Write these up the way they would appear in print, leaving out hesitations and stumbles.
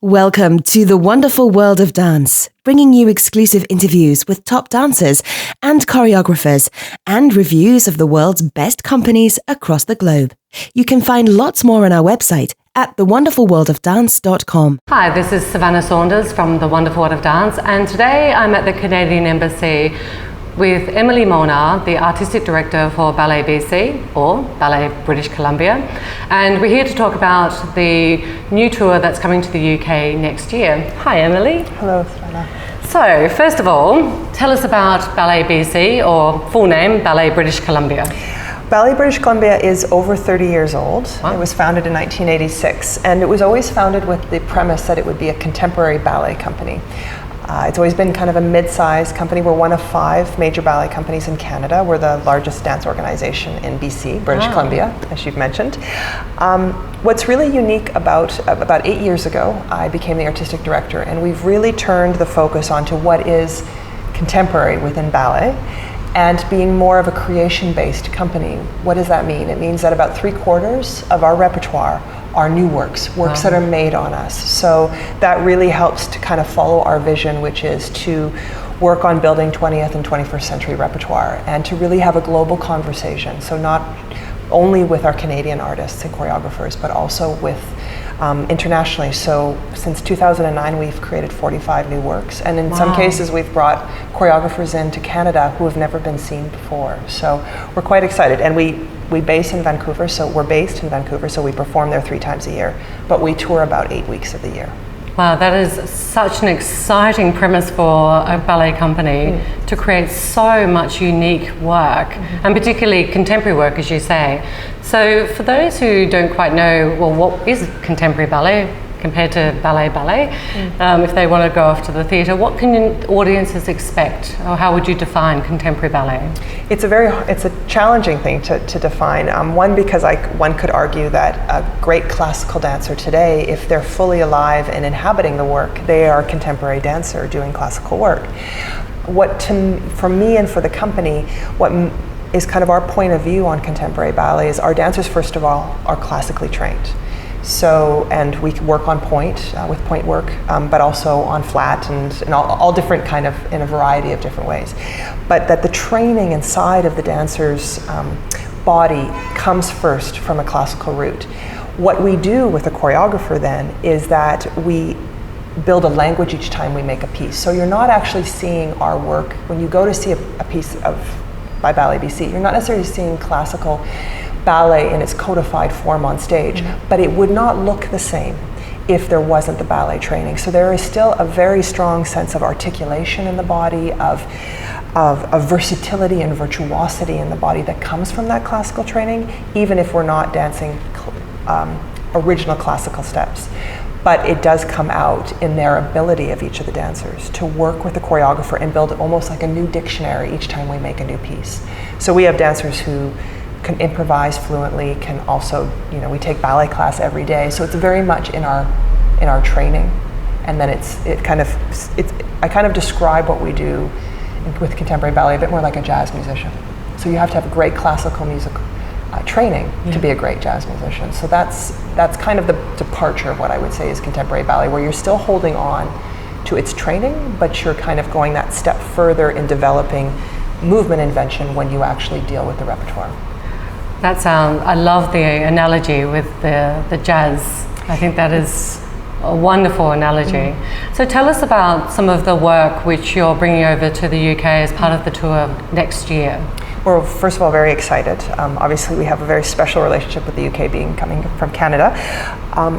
Welcome to the wonderful world of dance, bringing you exclusive interviews with top dancers and choreographers and reviews of the world's best companies across the globe. You can find lots more on our website at thewonderfulworldofdance.com. Hi, this is Savannah Saunders from The Wonderful World of Dance, and today I'm at the Canadian Embassy with Emily Molnar, the Artistic Director for Ballet BC, or Ballet British Columbia. And we're here to talk about the new tour that's coming to the UK next year. Hi, Emily. Hello, Savannah. So, first of all, tell us about Ballet BC, or full name, Ballet British Columbia. Ballet British Columbia is over 30 years old. Wow. It was founded in 1986, and it was always founded with the premise that it would be a contemporary ballet company. It's always been kind of a mid-sized company. We're one of 5 major ballet companies in Canada. We're the largest dance organization in BC, British Columbia, as you've mentioned. What's really unique about 8 years ago, I became the artistic director, and we've really turned the focus onto what is contemporary within ballet and being more of a creation-based company. What does that mean? It means that about 3/4 of our repertoire are new works that are made on us. So that really helps to kind of follow our vision, which is to work on building 20th and 21st century repertoire and to really have a global conversation. So not only with our Canadian artists and choreographers, but also with internationally. So since 2009, we've created 45 new works. And in some cases, we've brought choreographers into Canada who have never been seen before. So we're quite excited. And we base in Vancouver, so we're based in Vancouver, so we perform there 3 times a year, but we tour about 8 weeks of the year. Wow, that is such an exciting premise for a ballet company to create so much unique work, and particularly contemporary work, as you say. So for those who don't quite know, well, what is contemporary ballet compared to ballet, if they want to go off to the theatre, what can audiences expect, or how would you define contemporary ballet? It's a challenging thing to define. One, because one could argue that a great classical dancer today, if they're fully alive and inhabiting the work, they are a contemporary dancer doing classical work. For me and for the company, what is kind of our point of view on contemporary ballet is our dancers, first of all, are classically trained. So, and we work on point, with point work, but also on flat and all different kind of, in a variety of different ways. But that the training inside of the dancer's body comes first from a classical root. What we do with a choreographer then is that we build a language each time we make a piece. So you're not actually seeing our work, when you go to see a piece by Ballet BC, you're not necessarily seeing classical ballet in its codified form on stage, but it would not look the same if there wasn't the ballet training. So there is still a very strong sense of articulation in the body, of versatility and virtuosity in the body that comes from that classical training, even if we're not dancing original classical steps. But it does come out in their ability of each of the dancers to work with the choreographer and build almost like a new dictionary each time we make a new piece. So we have dancers who can improvise fluently, can also, we take ballet class every day, so it's very much in our training. And then I kind of describe what we do with contemporary ballet a bit more like a jazz musician. So you have to have great classical music training to be a great jazz musician. So that's kind of the departure of what I would say is contemporary ballet, where you're still holding on to its training, but you're kind of going that step further in developing movement invention when you actually deal with the repertoire. I love the analogy with the jazz. I think that is a wonderful analogy. So tell us about some of the work which you're bringing over to the UK as part of the tour next year. We're first of all very excited. Obviously we have a very special relationship with the UK coming from Canada.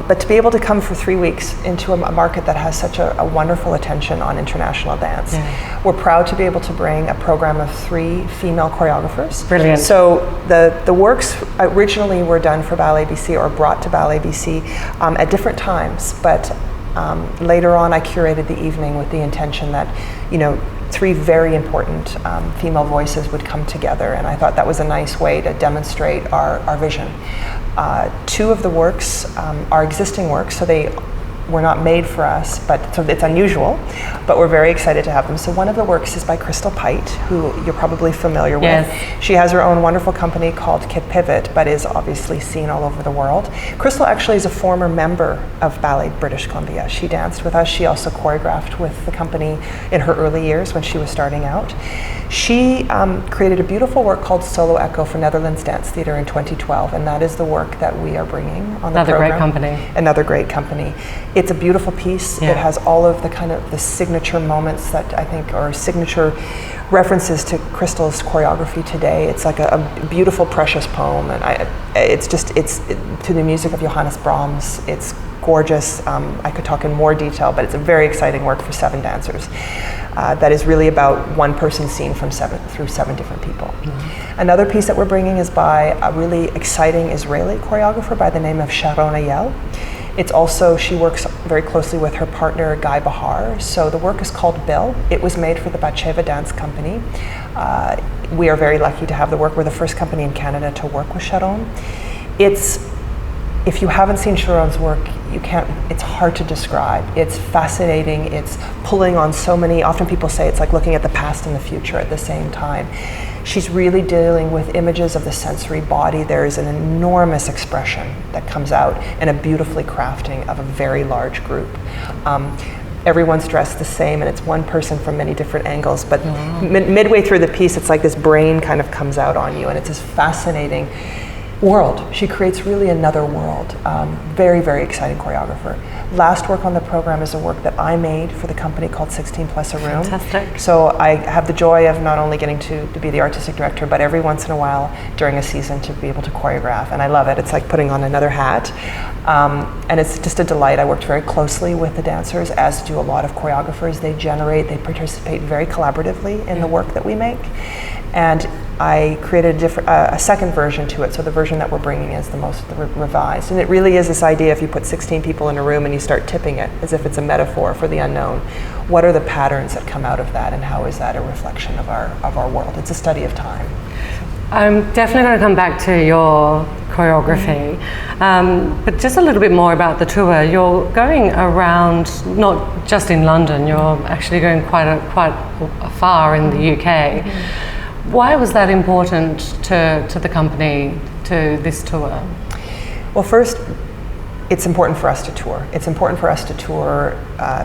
But to be able to come for 3 weeks into a market that has such a wonderful attention on international dance. We're proud to be able to bring a program of 3 female choreographers. Brilliant. So the works originally were done for Ballet BC or brought to Ballet BC at different times, but later on I curated the evening with the intention that, 3 very important female voices would come together, and I thought that was a nice way to demonstrate our vision. 2 of the works are existing works, so were not made for us, but so it's unusual, but we're very excited to have them. So one of the works is by Crystal Pite, who you're probably familiar with. She has her own wonderful company called Kit Pivot, but is obviously seen all over the world. Crystal actually is a former member of Ballet British Columbia. She danced with us. She also choreographed with the company in her early years when she was starting out. She created a beautiful work called Solo Echo for Netherlands Dance Theatre in 2012, and that is the work that we are bringing on the program. Another great company. Another great company. It's a beautiful piece. It has all of the kind of the signature moments that I think are signature references to Crystal's choreography today. It's like a beautiful, precious poem, and it's to the music of Johannes Brahms. It's gorgeous. I could talk in more detail, but it's a very exciting work for 7 dancers. That is really about one person seen through 7 different people. Mm-hmm. Another piece that we're bringing is by a really exciting Israeli choreographer by the name of Sharon Ayel. It's also, she works very closely with her partner Guy Bahar. So the work is called Bill. It was made for the Batsheva Dance Company. We are very lucky to have the work. We're the first company in Canada to work with Sharon. If you haven't seen Sharon's work, it's hard to describe. It's fascinating. It's pulling on so many, often people say it's like looking at the past and the future at the same time. She's really dealing with images of the sensory body. There is an enormous expression that comes out and a beautifully crafting of a very large group. Everyone's dressed the same, and it's one person from many different angles, but midway through the piece, it's like this brain kind of comes out on you, and it's this fascinating world. She creates really another world. Very, very exciting choreographer. Last work on the program is a work that I made for the company called 16 Plus a Room. Fantastic. So I have the joy of not only getting to be the artistic director, but every once in a while during a season to be able to choreograph, and I love it. It's like putting on another hat. And it's just a delight. I worked very closely with the dancers, as do a lot of choreographers. They participate very collaboratively in the work that we make. And I created a second version to it, so the version that we're bringing is the most revised. And it really is this idea, if you put 16 people in a room and you start tipping it, as if it's a metaphor for the unknown, what are the patterns that come out of that, and how is that a reflection of our world? It's a study of time. I'm definitely going to come back to your choreography, but just a little bit more about the tour. You're going around, not just in London, you're actually going quite far in the UK. Why was that important to the company, to this tour? Well, first, it's important for us to tour. It's important for us to tour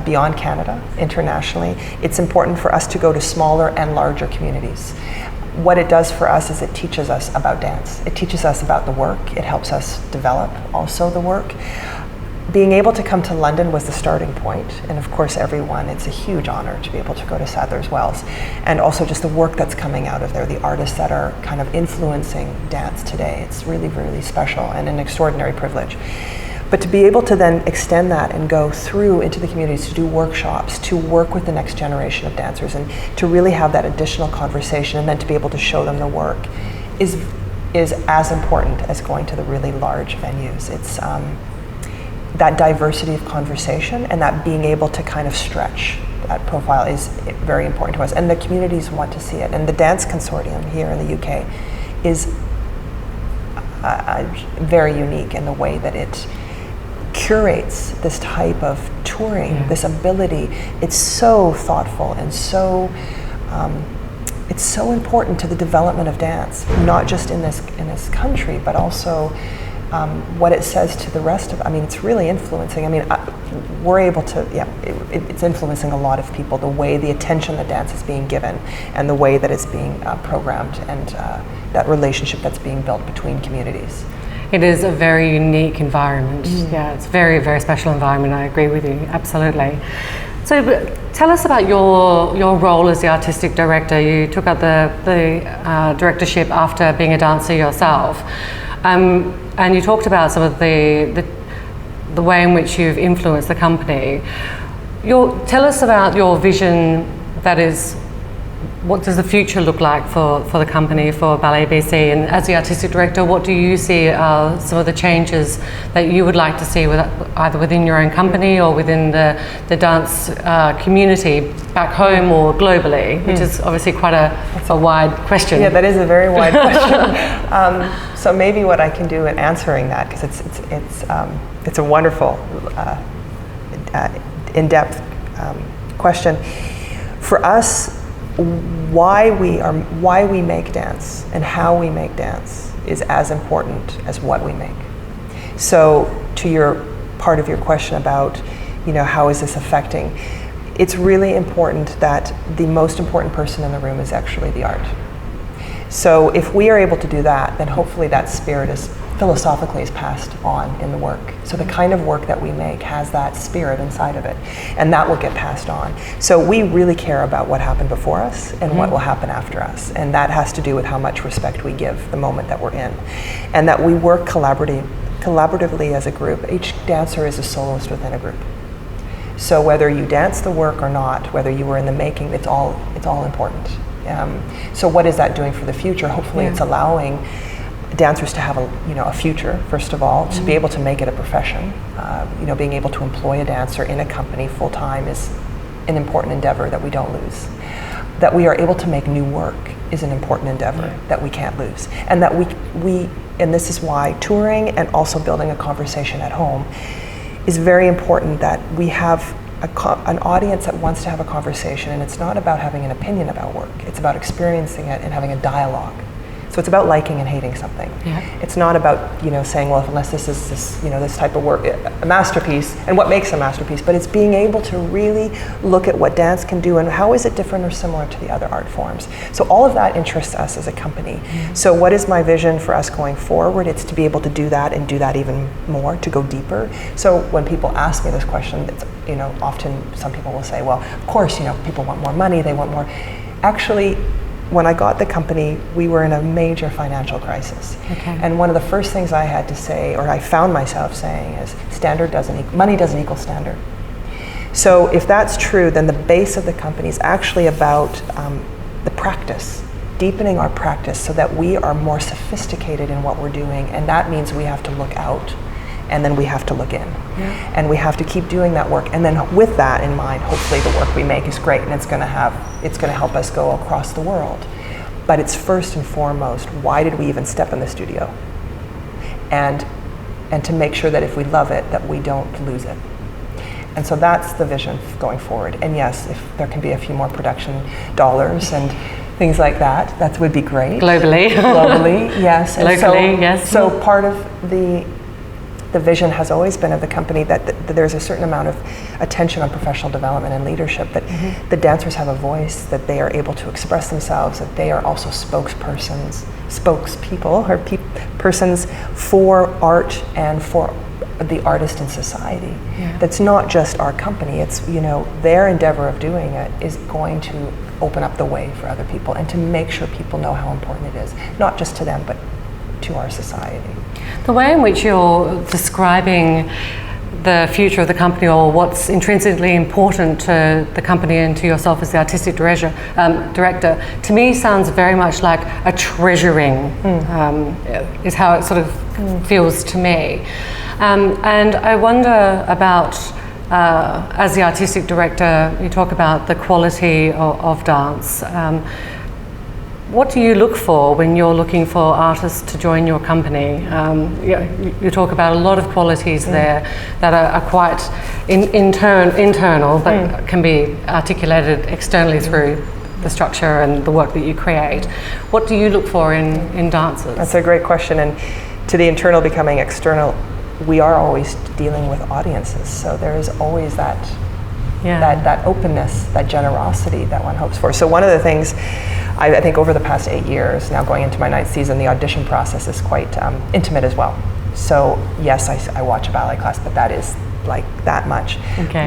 beyond Canada, internationally. It's important for us to go to smaller and larger communities. What it does for us is it teaches us about dance. It teaches us about the work. It helps us develop also the work. Being able to come to London was the starting point, and of course it's a huge honor to be able to go to Sadler's Wells, and also just the work that's coming out of there, the artists that are kind of influencing dance today. It's really, really special and an extraordinary privilege. But to be able to then extend that and go through into the communities to do workshops, to work with the next generation of dancers, and to really have that additional conversation, and then to be able to show them the work is as important as going to the really large venues. It's that diversity of conversation and that being able to kind of stretch that profile is very important to us, and the communities want to see it. And the Dance Consortium here in the UK is very unique in the way that it curates this type of touring, this ability. It's so thoughtful and so it's so important to the development of dance, not just in this country, but also what it says to the rest of. It's really influencing. We're able to. It's influencing a lot of people. The way, the attention that dance is being given, and the way that it's being programmed, and that relationship that's being built between communities. It is a very unique environment. Yeah, it's a very, very special environment. I agree with you, absolutely. So tell us about your role as the artistic director. You took up the directorship after being a dancer yourself. And you talked about some of the way in which you've influenced the company. Tell us about your vision, that is, what does the future look like for the company, for Ballet BC? And as the artistic director, what do you see are some of the changes that you would like to see either within your own company or within the dance community back home or globally, which is obviously quite a wide question. Yeah, that is a very wide question. So maybe what I can do in answering that, because it's a wonderful in-depth question. For us, why we make dance and how we make dance is as important as what we make. So to your part of your question about, how is this affecting, it's really important that the most important person in the room is actually the art. So if we are able to do that, then hopefully that spirit is philosophically is passed on in the work. So the kind of work that we make has that spirit inside of it, and that will get passed on. So we really care about what happened before us and what will happen after us, and that has to do with how much respect we give the moment that we're in, and that we work collaboratively as a group. Each dancer is a soloist within a group. So whether you dance the work or not, whether you were in the making, it's all important. So what is that doing for the future? Hopefully it's allowing dancers to have a future, first of all, to be able to make it a profession. Being able to employ a dancer in a company full-time is an important endeavor that we don't lose. That we are able to make new work is an important endeavor that we can't lose. And that and this is why touring and also building a conversation at home is very important, that we have an audience that wants to have a conversation, and it's not about having an opinion about work, it's about experiencing it and having a dialogue. So it's about liking and hating something. It's not about saying, well, unless this is this type of work, a masterpiece, and what makes a masterpiece, but it's being able to really look at what dance can do and how is it different or similar to the other art forms. So all of that interests us as a company. So what is my vision for us going forward? It's to be able to do that and do that even more, to go deeper. So when people ask me this question, it's, often some people will say, well, of course, people want more money, they want more. Actually, when I got the company, we were in a major financial crisis. And one of the first things I had to say, or I found myself saying, is money doesn't equal standard. So if that's true, then the base of the company is actually about the practice, deepening our practice so that we are more sophisticated in what we're doing. And that means we have to look out, and then we have to look in. And we have to keep doing that work. And then with that in mind, hopefully the work we make is great, and it's going to help us go across the world. But it's first and foremost, why did we even step in the studio? And to make sure that if we love it, that we don't lose it. And so that's the vision going forward. And yes, if there can be a few more production dollars and things like that, that would be great. Globally, yes. And locally, yes. So part of the vision has always been of the company that there's a certain amount of attention on professional development and leadership, that the dancers have a voice, that they are able to express themselves, that they are also spokespeople or persons for art and for the artist in society. That's not just our company, it's their endeavor of doing it is going to open up the way for other people and to make sure people know how important it is, not just to them but to our society. The way in which you're describing the future of the company, or what's intrinsically important to the company and to yourself as the artistic director, to me sounds very much like a treasuring, is how it sort of feels to me. And I wonder about, as the artistic director, you talk about the quality of dance. What do you look for when you're looking for artists to join your company? You talk about a lot of qualities there that are quite internal, but can be articulated externally through the structure and the work that you create. What do you look for in dancers? That's a great question. And to the internal becoming external, we are always dealing with audiences. So there is always that openness, that generosity that one hopes for. So one of the things I think over the past 8 years, now going into my 9th season, the audition process is quite intimate as well. So yes, I watch a ballet class, but that is like that much.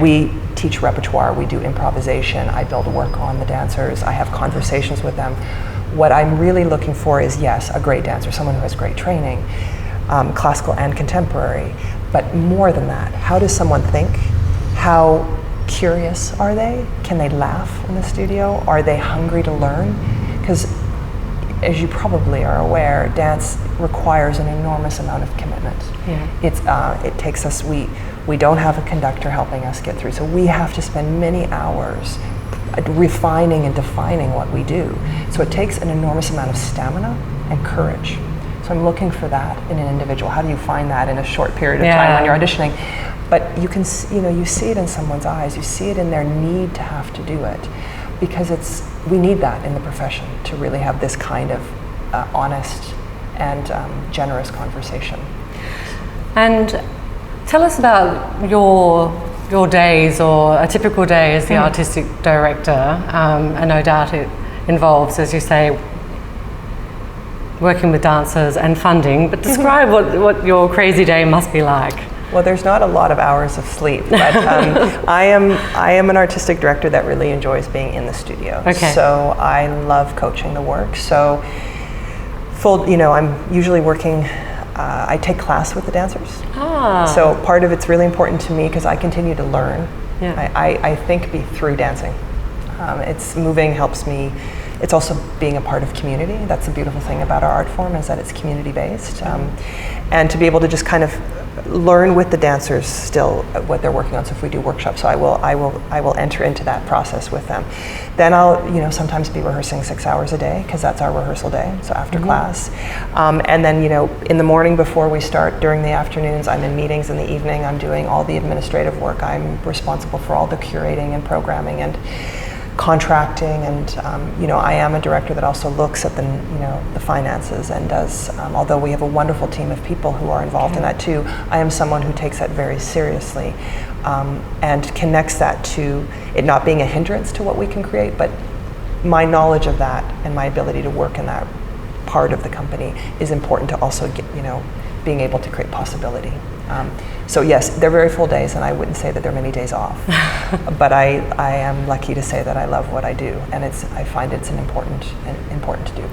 We teach repertoire, we do improvisation, I build work on the dancers, I have conversations with them. What I'm really looking for is, yes, a great dancer, someone who has great training, classical and contemporary, but more than that, how does someone think? How curious are they? Can they laugh in the studio? Are they hungry to learn? Because as you probably are aware, dance requires an enormous amount of commitment. It takes us, we don't have a conductor helping us get through, so we have to spend many hours refining and defining what we do. So it takes an enormous amount of stamina and courage. So I'm looking for that in an individual. How do you find that in a short period of time when you're auditioning? But you can, you see it in someone's eyes. You see it in their need to have to do it, because we need that in the profession to really have this kind of honest and generous conversation. And tell us about your days, or a typical day as the artistic director, and no doubt it involves, as you say, working with dancers and funding, but describe what your crazy day must be like. Well, there's not a lot of hours of sleep, but I am an artistic director that really enjoys being in the studio. Okay. So I love coaching the work. So I'm usually working, I take class with the dancers. So part of it's really important to me because I continue to learn. Yeah. I think through dancing. It's moving helps me. It's also being a part of community. That's the beautiful thing about our art form, is that it's community based. And to be able to just kind of learn with the dancers still what they're working on. So if we do workshops, so I will enter into that process with them. Then I'll sometimes be rehearsing 6 hours a day, because that's our rehearsal day. So after class, and then in the morning before we start, during the afternoons, I'm in meetings. In the evening, I'm doing all the administrative work. I'm responsible for all the curating and programming and contracting, and I am a director that also looks at the finances and does. Although we have a wonderful team of people who are involved in that too, I am someone who takes that very seriously, and connects that to it not being a hindrance to what we can create, but my knowledge of that and my ability to work in that part of the company is important to also get, being able to create possibility. So yes, they're very full days, and I wouldn't say that there are many days off. But I am lucky to say that I love what I do, and I find it's important to do.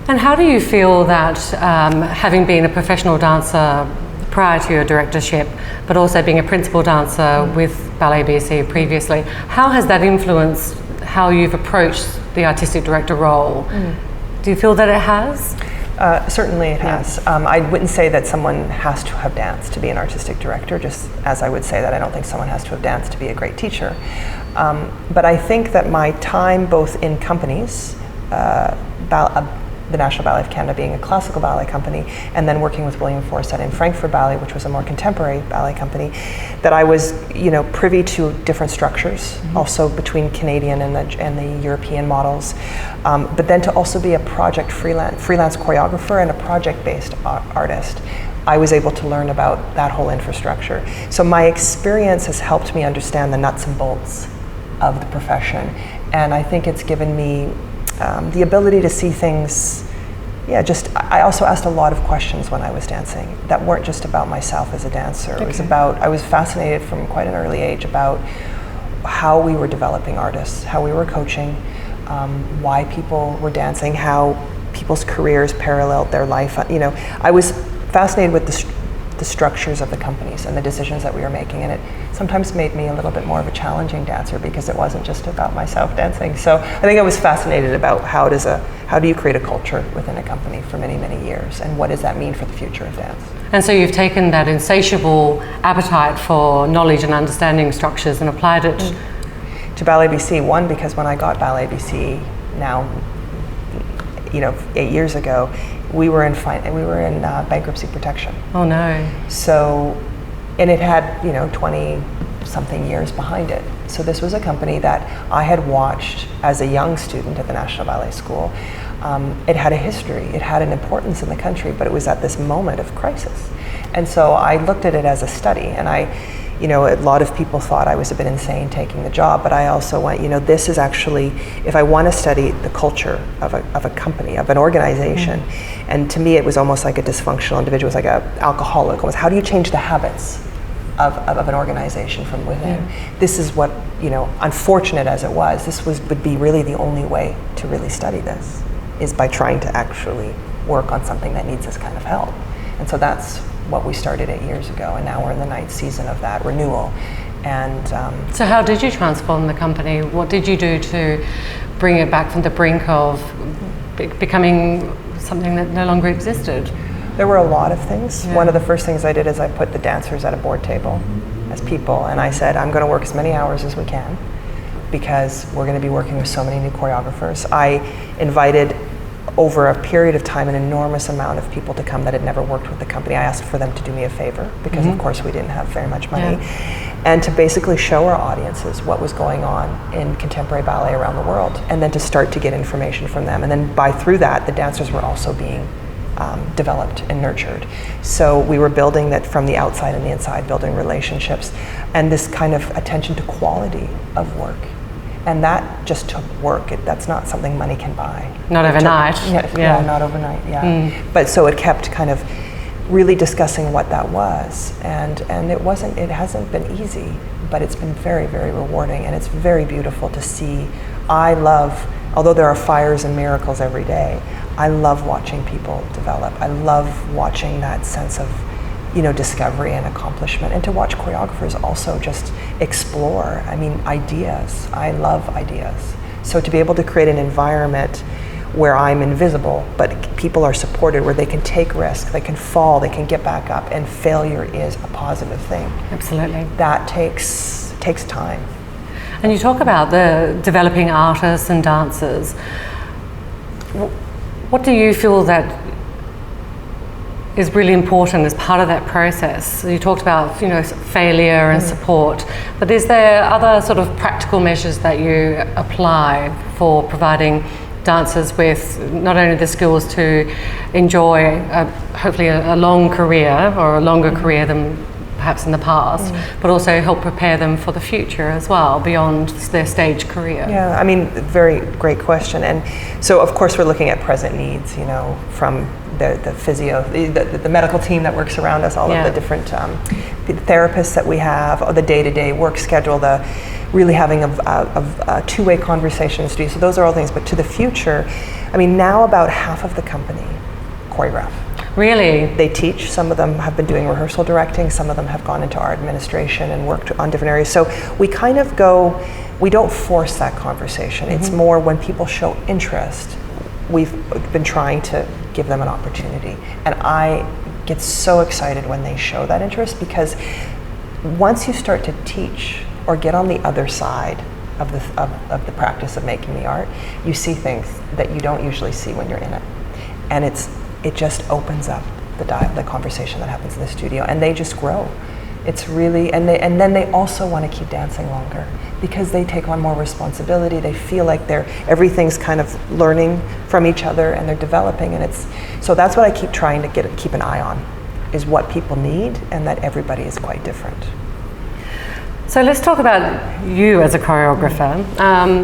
And how do you feel that, having been a professional dancer prior to your directorship, but also being a principal dancer with Ballet BC previously, how has that influenced how you've approached the artistic director role? Do you feel that it has? Certainly it has. I wouldn't say that someone has to have danced to be an artistic director, just as I would say that I don't think someone has to have danced to be a great teacher. But I think that my time both in companies, the National Ballet of Canada being a classical ballet company, and then working with William Forsythe in Frankfurt Ballet, which was a more contemporary ballet company, that I was, privy to different structures, also between Canadian and the European models, but then to also be a freelance choreographer and a project-based artist. I was able to learn about that whole infrastructure. So my experience has helped me understand the nuts and bolts of the profession, and I think it's given me the ability to see things. I also asked a lot of questions when I was dancing that weren't just about myself as a dancer. It was I was fascinated from quite an early age about how we were developing artists, how we were coaching, why people were dancing, how people's careers paralleled their life. I was fascinated with the structures of the companies and the decisions that we were making, and it sometimes made me a little bit more of a challenging dancer because it wasn't just about myself dancing. So I think I was fascinated about how do you create a culture within a company for many, many years, and what does that mean for the future of dance? And so you've taken that insatiable appetite for knowledge and understanding structures and applied it to Ballet BC. One, because when I got Ballet BC now, 8 years ago, we were in bankruptcy protection. Oh no. So, and it had 20 something years behind it. So this was a company that I had watched as a young student at the National Ballet School. It had a history, it had an importance in the country, but it was at this moment of crisis. And so I looked at it as a study, and a lot of people thought I was a bit insane taking the job, but I also went, this is actually, if I want to study the culture of a company, of an organization, and to me it was almost like a dysfunctional individual, it was like an alcoholic, almost. How do you change the habits of an organization from within? This is what, unfortunate as it was, would be really the only way to really study this, is by trying to actually work on something that needs this kind of help. And so that's what we started 8 years ago, and now we're in the 9th season of that renewal. And so how did you transform the company? What did you do to bring it back from the brink of becoming something that no longer existed? There were a lot of things. One of the first things I did is I put the dancers at a board table as people, and I said, I'm going to work as many hours as we can, because we're going to be working with so many new choreographers. I invited over a period of time, an enormous amount of people to come that had never worked with the company. I asked for them to do me a favor because of course we didn't have very much money, and to basically show our audiences what was going on in contemporary ballet around the world, and then to start to get information from them. And then through that, the dancers were also being developed and nurtured. So we were building that from the outside and the inside, building relationships, and this kind of attention to quality of work. And that just took work. That's not something money can buy. Not overnight. Not overnight, But so it kept kind of really discussing what that was. And it hasn't been easy, but it's been very, very rewarding, and it's very beautiful to see. I love, although there are fires and miracles every day, I love watching people develop. I love watching that sense of, discovery and accomplishment, and to watch choreographers also just explore. I mean, ideas. I love ideas. So to be able to create an environment where I'm invisible, but people are supported, where they can take risks, they can fall, they can get back up, and failure is a positive thing. Absolutely. That takes time. And you talk about the developing artists and dancers. What do you feel that is really important as part of that process? You talked about, failure and support, but is there other sort of practical measures that you apply for providing dancers with not only the skills to enjoy hopefully a long career, or a longer career than perhaps in the past, but also help prepare them for the future as well, beyond their stage career? Yeah, I mean, very great question. And so of course we're looking at present needs, from the physio, the medical team that works around us, all of the different therapists that we have, or the day-to-day work schedule, the really having a two-way conversations to do. So those are all things. But to the future, I mean, now about half of the company choreograph. Really? They teach. Some of them have been doing rehearsal directing. Some of them have gone into art administration and worked on different areas. So we kind of we don't force that conversation. It's more when people show interest, we've been trying to give them an opportunity. And I get so excited when they show that interest, because once you start to teach or get on the other side of the practice of making the art, you see things that you don't usually see when you're in it. And it just opens up the conversation that happens in the studio, and they just grow. It's really, and then they also want to keep dancing longer, because they take on more responsibility. They feel like everything's kind of learning from each other, and they're developing, and so that's what I keep trying to keep an eye on, is what people need, and that everybody is quite different. So let's talk about you as a choreographer,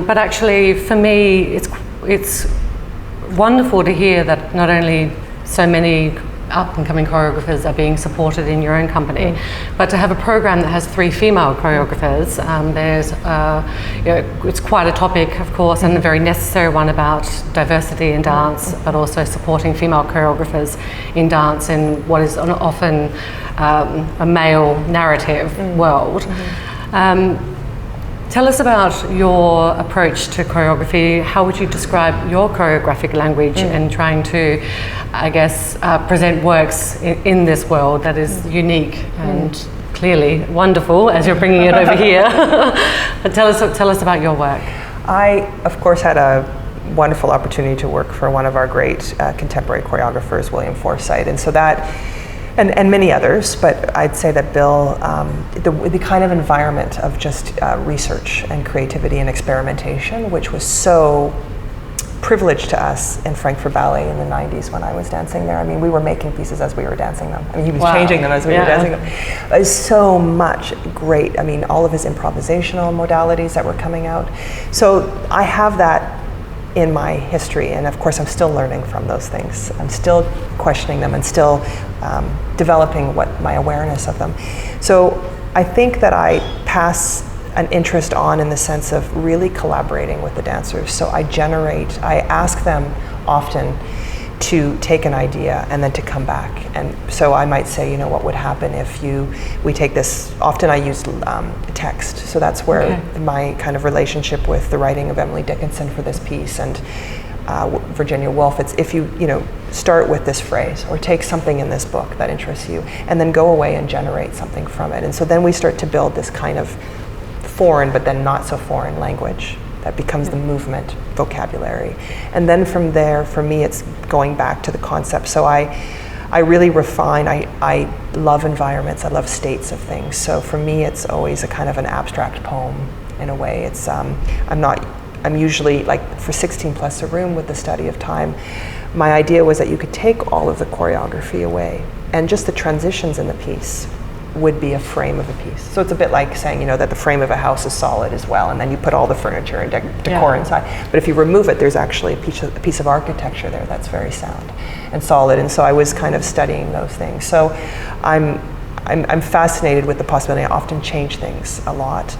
but actually for me it's wonderful to hear that not only so many up-and-coming choreographers are being supported in your own company, but to have a program that has 3 female choreographers. It's quite a topic, of course, and a very necessary one about diversity in dance, but also supporting female choreographers in dance in what is often a male narrative world. Tell us about your approach to choreography. How would you describe your choreographic language in trying to, I guess, present works in this world that is unique and clearly wonderful, as you're bringing it over here? But tell us about your work. I, of course, had a wonderful opportunity to work for one of our great contemporary choreographers, William Forsythe, and so that. And many others, but I'd say that Bill, the kind of environment of just research and creativity and experimentation, which was so privileged to us in Frankfurt Ballet in the 90s when I was dancing there. I mean, we were making pieces as we were dancing them. I mean, he was changing them as we were dancing them. It was so much great. I mean, all of his improvisational modalities that were coming out. So I have that in my history, and of course I'm still learning from those things. I'm still questioning them and still developing my awareness of them. So I think that I pass an interest on in the sense of really collaborating with the dancers. So I ask them often to take an idea and then to come back. And so I might say, what would happen if we take this, often I use text. So that's where my kind of relationship with the writing of Emily Dickinson for this piece and Virginia Woolf, it's if you start with this phrase or take something in this book that interests you and then go away and generate something from it. And so then we start to build this kind of foreign but then not so foreign language That becomes the movement vocabulary. And then from there, for me, it's going back to the concept. So I really refine, I love environments, I love states of things. So for me, it's always a kind of an abstract poem in a way. It's, I'm usually, like for 16 plus a room with the study of time, my idea was that you could take all of the choreography away and just the transitions in the piece would be a frame of a piece. So it's a bit like saying, that the frame of a house is solid as well, and then you put all the furniture and decor inside. But if you remove it, there's actually a piece of architecture there that's very sound and solid. And so I was kind of studying those things. So I'm fascinated with the possibility. I often change things a lot.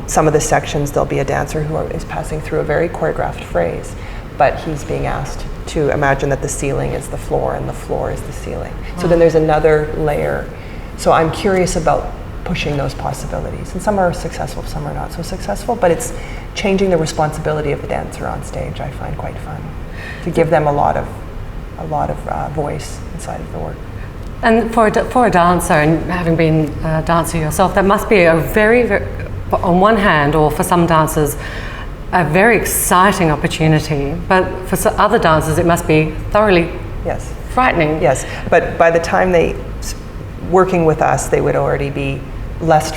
Some of the sections, there'll be a dancer who is passing through a very choreographed phrase, but he's being asked to imagine that the ceiling is the floor and the floor is the ceiling. So then there's another layer. So I'm curious about pushing those possibilities. And some are successful, some are not so successful, but it's changing the responsibility of the dancer on stage, I find quite fun, to give them a lot of voice inside of the work. And for a dancer, and having been a dancer yourself, that must be a very, on one hand, or for some dancers, a very exciting opportunity, but for other dancers it must be thoroughly frightening. Yes, but by the time working with us, they would already be less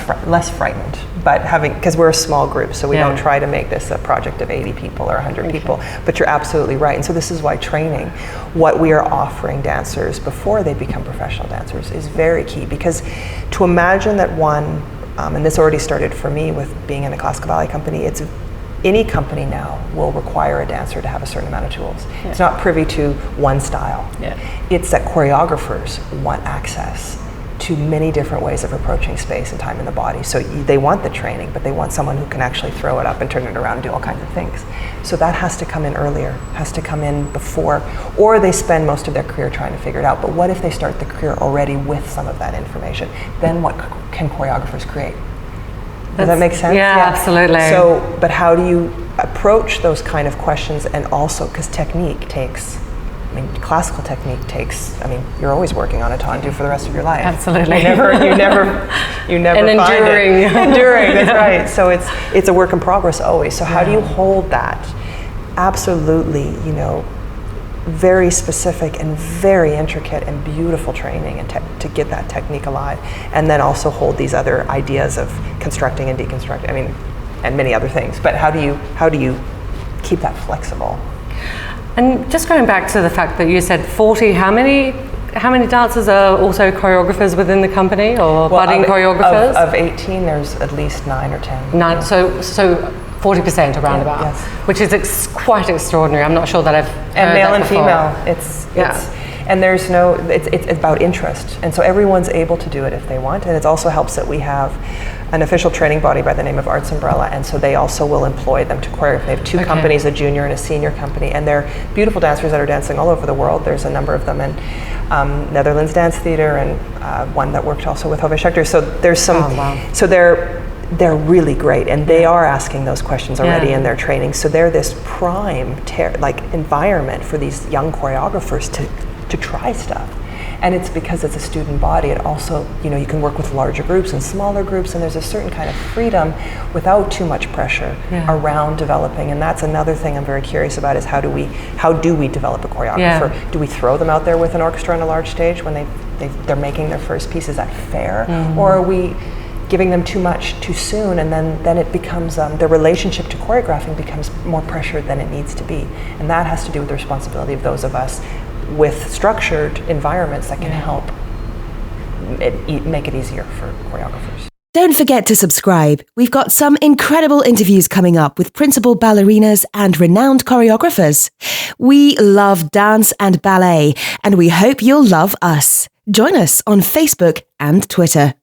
frightened. But because we're a small group, so we don't try to make this a project of 80 people or 100 people. But you're absolutely right. And so this is why training, what we are offering dancers before they become professional dancers, is very key. Because to imagine that and this already started for me with being in a classical ballet company, any company now will require a dancer to have a certain amount of tools. It's not privy to one style. It's that choreographers want access to many different ways of approaching space and time in the body. So they want the training, but they want someone who can actually throw it up and turn it around and do all kinds of things. So that has to come in earlier, has to come in before, or they spend most of their career trying to figure it out. But what if they start the career already with some of that information? Then what can choreographers create? Does that make sense? Yeah, absolutely. So, but how do you approach those kind of questions? And also, because technique takes, classical technique takes, you're always working on a tendu for the rest of your life. Absolutely. You never and find enduring. it. Enduring, that's right. So it's a work in progress always. So how do you hold that absolutely, very specific and very intricate and beautiful training and to get that technique alive, and then also hold these other ideas of constructing and deconstructing, and many other things. But how do you keep that flexible? And just going back to the fact that you said 40, how many dancers are also choreographers within the company, or budding choreographers? Of 18, there's at least 9 or 10. 9, so 40% around about, which is quite extraordinary. I'm not sure that I've heard and male that and before. female. And there's it's about interest, and so everyone's able to do it if they want. And it also helps that we have an official training body by the name of Arts Umbrella, and so they also will employ them to choreograph. They have 2 companies, a junior and a senior company, and they're beautiful dancers that are dancing all over the world. There's a number of them in Netherlands Dance Theatre, and one that worked also with Hove Schechter. So there's some. Oh, wow. So they're really great, and they are asking those questions already in their training. So they're this prime environment for these young choreographers to try stuff. And it's because it's a student body. It also, you can work with larger groups and smaller groups, and there's a certain kind of freedom without too much pressure around developing. And that's another thing I'm very curious about, is how do we develop a choreographer? Do we throw them out there with an orchestra on a large stage when they're making their first piece? Is that fair? Or are we giving them too much too soon, and then it becomes their relationship to choreographing becomes more pressured than it needs to be? And that has to do with the responsibility of those of us with structured environments that can help make it easier for choreographers. Don't forget to subscribe. We've got some incredible interviews coming up with principal ballerinas and renowned choreographers. We love dance and ballet, and we hope you'll love us. Join us on Facebook and Twitter.